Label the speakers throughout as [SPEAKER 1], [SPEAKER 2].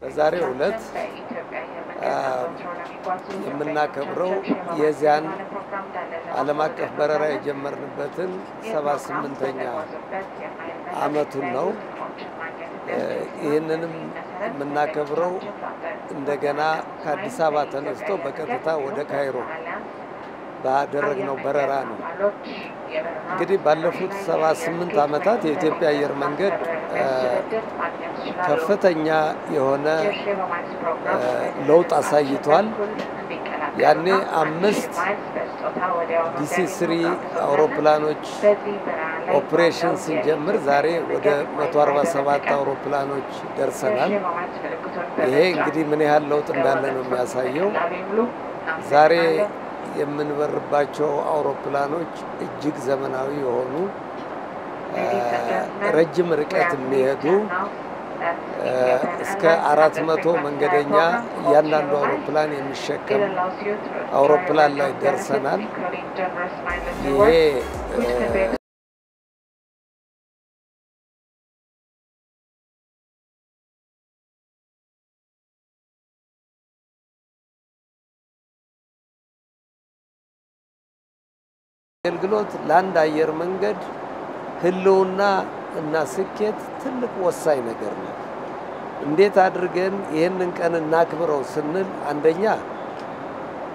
[SPEAKER 1] በዛሬው ዕለት የምናከብረው የዚያን ዓለም አቀፍ በረራ የጀመርንበትን 78ኛ ዓመቱን ነው። ይህንንም የምናከብረው እንደገና ከአዲስ አበባ ተነስቶ በቀጥታ ወደ ካይሮ ባደረግነው በረራ ነው። እንግዲህ ባለፉት 78 ዓመታት የኢትዮጵያ አየር መንገድ ከፍተኛ የሆነ ለውጥ አሳይቷል። ያኔ 5 DC-3 አውሮፕላኖች ኦፕሬሽን ስንጀምር ዛሬ ወደ 147 አውሮፕላኖች ደርሰናል። ይሄ እንግዲህ ምን ያህል ለውጥ እንዳለ ነው የሚያሳየው። ዛሬ የምንበርባቸው አውሮፕላኖች እጅግ ዘመናዊ የሆኑ ረጅም ርቀት የሚሄዱ እስከ 400 መንገደኛ እያንዳንዱ አውሮፕላን የሚሸከም አውሮፕላን ላይ ደርሰናል። ይሄ አገልግሎት ለአንድ አየር መንገድ ህልውና እና ስኬት ትልቅ ወሳኝ ነገር ነው። እንዴት አድርገን ይህንን ቀን እናክብረው ስንል አንደኛ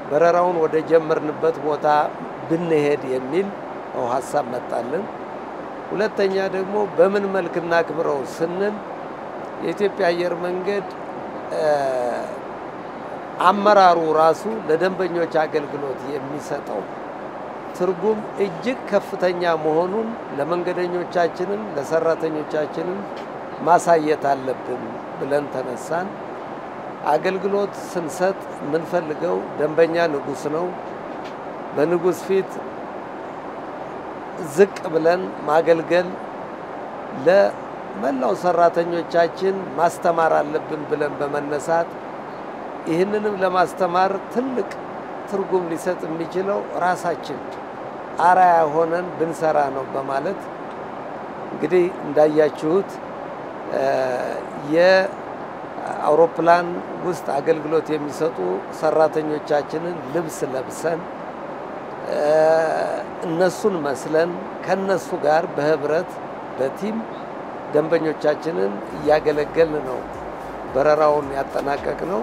[SPEAKER 1] በረራውን ወደ ጀመርንበት ቦታ ብንሄድ የሚል ሐሳብ መጣልን። ሁለተኛ ደግሞ በምን መልክ እናክብረው ስንል የኢትዮጵያ አየር መንገድ አመራሩ ራሱ ለደንበኞች አገልግሎት የሚሰጠው ትርጉም እጅግ ከፍተኛ መሆኑን ለመንገደኞቻችንም ለሰራተኞቻችንም ማሳየት አለብን ብለን ተነሳን። አገልግሎት ስንሰጥ የምንፈልገው ደንበኛ ንጉስ ነው። በንጉስ ፊት ዝቅ ብለን ማገልገል ለመላው ሰራተኞቻችን ማስተማር አለብን ብለን በመነሳት ይህንንም ለማስተማር ትልቅ ትርጉም ሊሰጥ የሚችለው ራሳችን አራያ ሆነን ብንሰራ ነው በማለት እንግዲህ እንዳያችሁት የአውሮፕላን ውስጥ አገልግሎት የሚሰጡ ሰራተኞቻችንን ልብስ ለብሰን እነሱን መስለን ከነሱ ጋር በህብረት በቲም ደንበኞቻችንን እያገለገልን ነው በረራውን ያጠናቀቅነው።